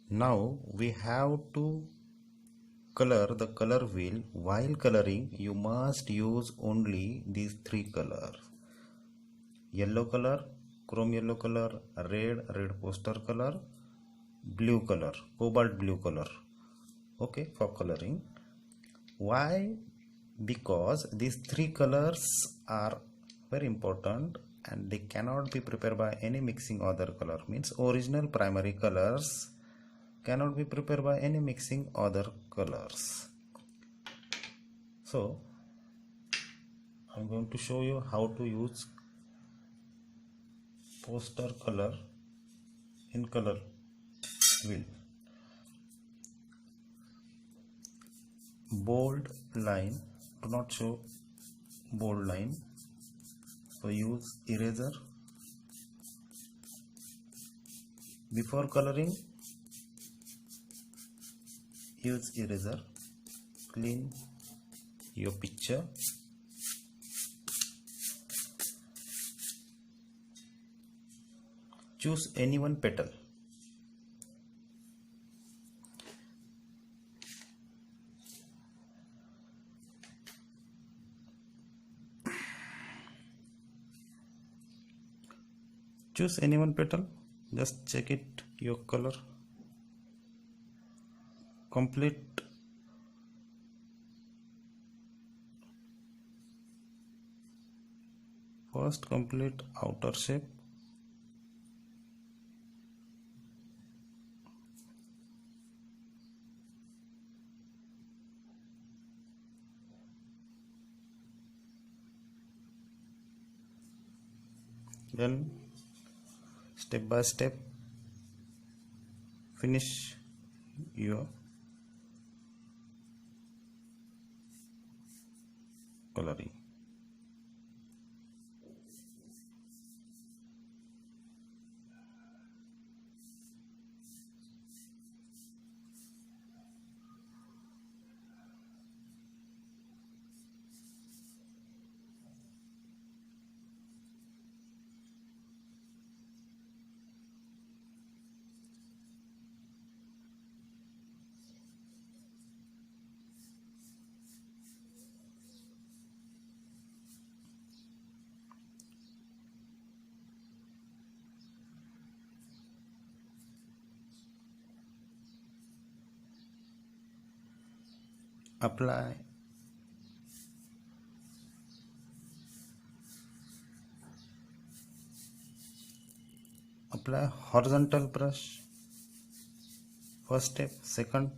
Now we have to color the color wheel. While coloring, you must use only these three colors: yellow color, chrome yellow color, red poster color, blue color, cobalt blue color. Okay, for coloring. Why? Because these three colors are very important and they cannot be prepared by any mixing other color. Means original primary colors cannot be prepared by any mixing other colors. So I'm going to show you how to use poster color in color wheel. Bold line, do not show bold line, so use eraser. Before coloring, use eraser, clean your picture. Choose any one petal. Choose any one petal. Just check it your color. Complete first complete outer shape. Then step by step finish your coloring. Apply horizontal brush. First step. Second,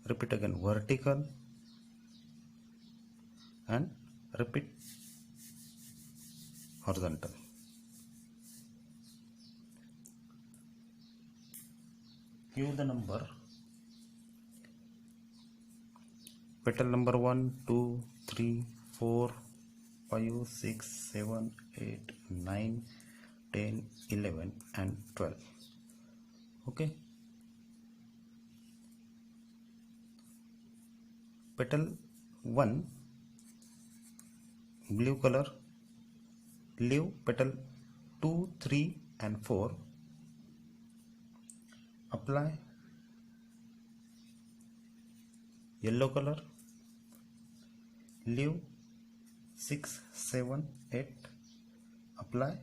repeat again vertical and repeat horizontal. Give the number. Petal number 1, 2, 3, 4, 5, 6, 7, 8, 9, 10, 11 and 12. Okay. Petal 1, blue color. Leave petal 2, 3 and 4. Apply yellow color. Leave 6, 7, 8. Apply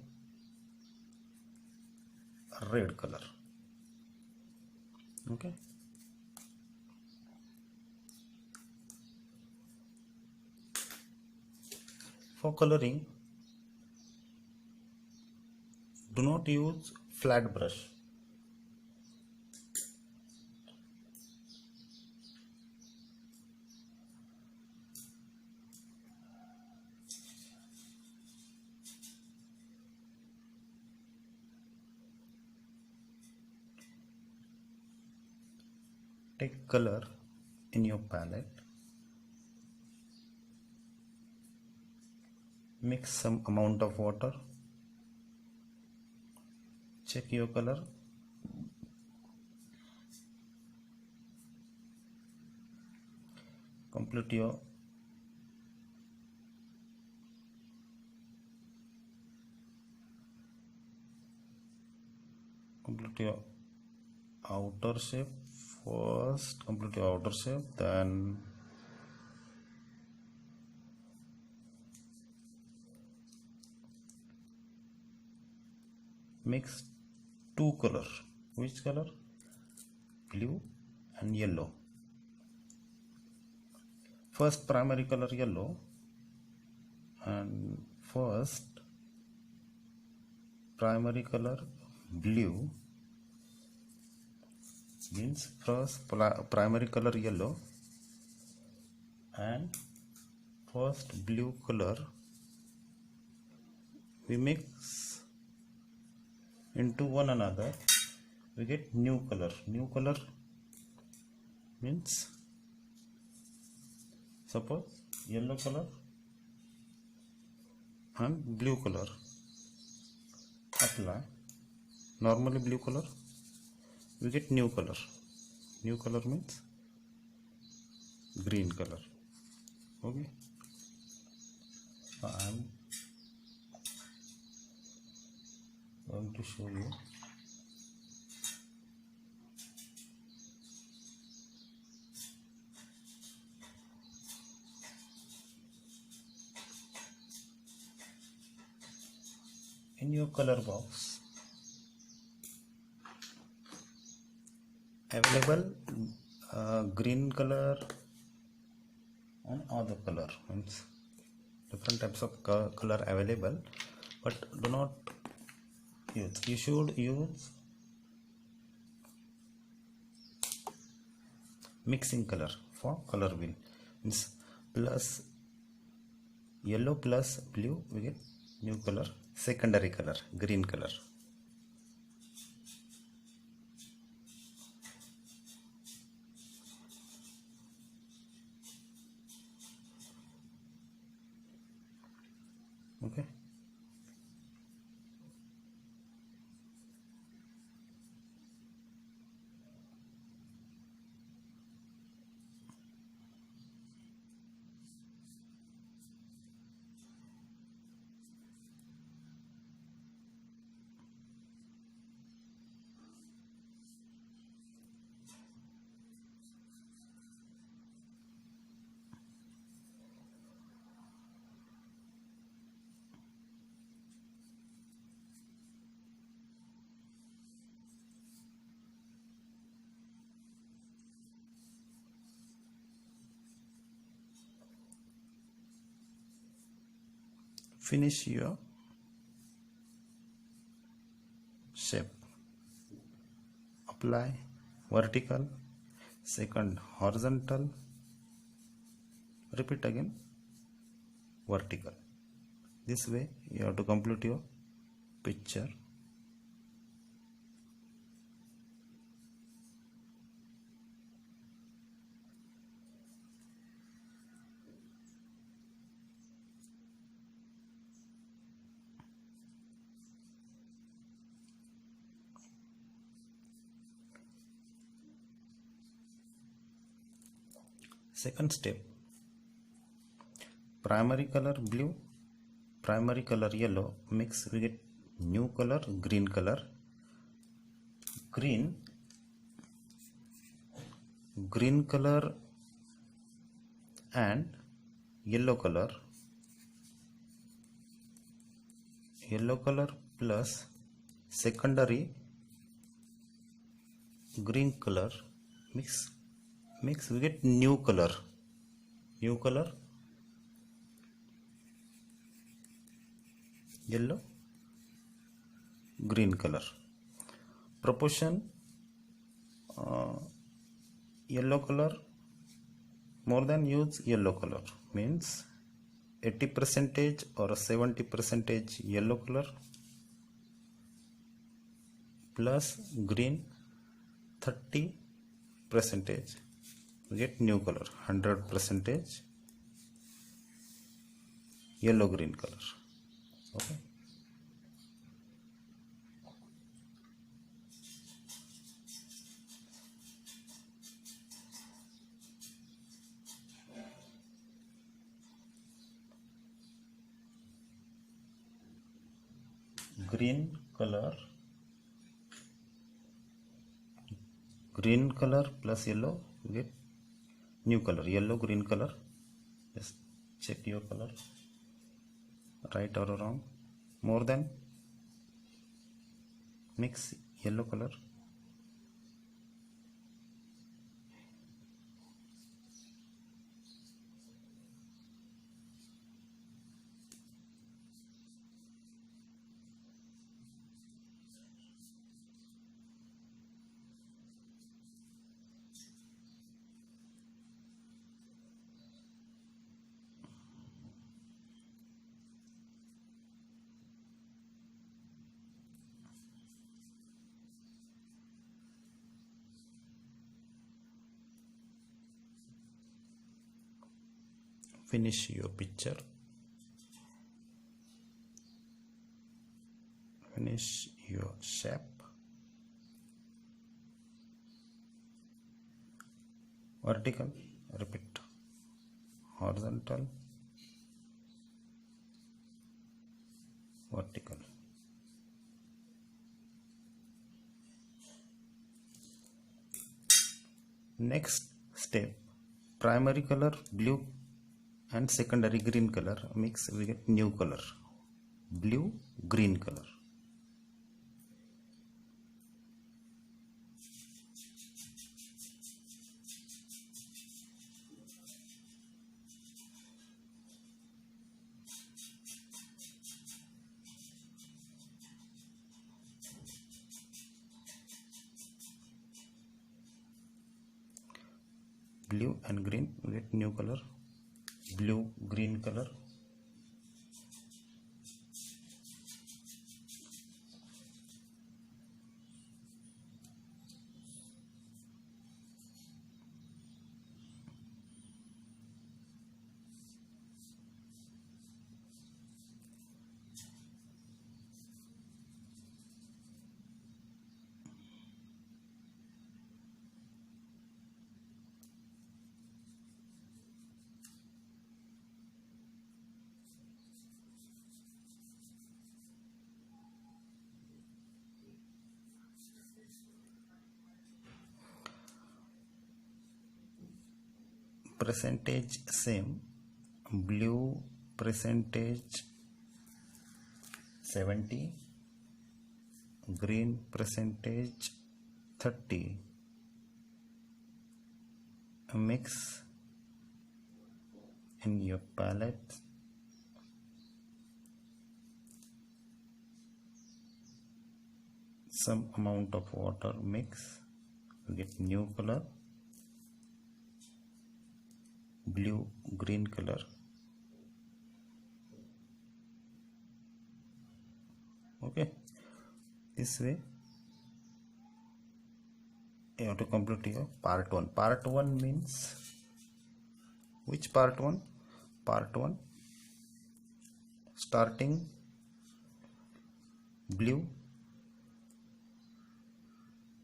red color. Okay. For coloring, do not use flat brush. Take color in your palette. Mix some amount of water. Check your color. Complete your outer shape. First complete your outer shape, then mix two color. Which color? Blue and yellow. First primary color yellow, and first primary color blue, means first primary color yellow and first blue color we mix into one another, we get new color. New color means suppose yellow color and blue color. Apply normally blue color, we get new color. New color means green color. Okay, I am going to show you. In your color box available green color and other color, means different types of color available, but do not use. You should use mixing color for color wheel, means plus yellow plus blue, we get new color, secondary color green color. Okay, finish your shape. Apply vertical, second horizontal, repeat again vertical. This way you have to complete your picture. Second step, primary color blue, primary color yellow, mix, we get new color green color. Green color and yellow color plus secondary green color, mix, we get new color yellow green color. Proportion yellow color, more than use yellow color, means 80% or 70% yellow color plus green 30%, we get new color 100% yellow green color. Okay, green color green color plus yellow, you get new color, yellow, green color. Just check your color, right or wrong. More than, mix yellow color. Finish your picture. Finish your shape. Vertical, repeat. Horizontal, vertical. Next step, primary color blue and secondary green color mix, we get new color, blue green color. Blue and green, we get new color, blue green color. Percentage same, blue percentage 70, green percentage 30. Mix in your palette. Some amount of water, mix, you get new color, blue green color. Okay, this way you have to complete your part 1. Part 1 means, which part 1? Part 1 starting blue,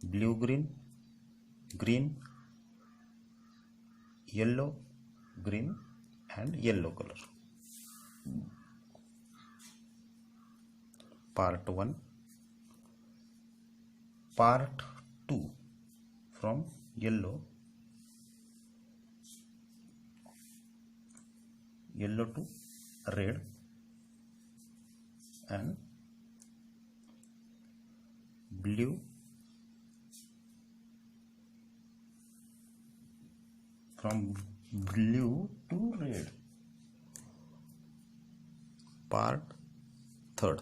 blue green, green, yellow green and yellow color. Part 1. Part 2 from yellow to red and blue from blue to red. Part 3rd.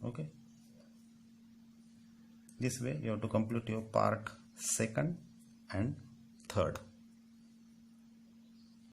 Okay, this way you have to complete your part 2nd and 3rd.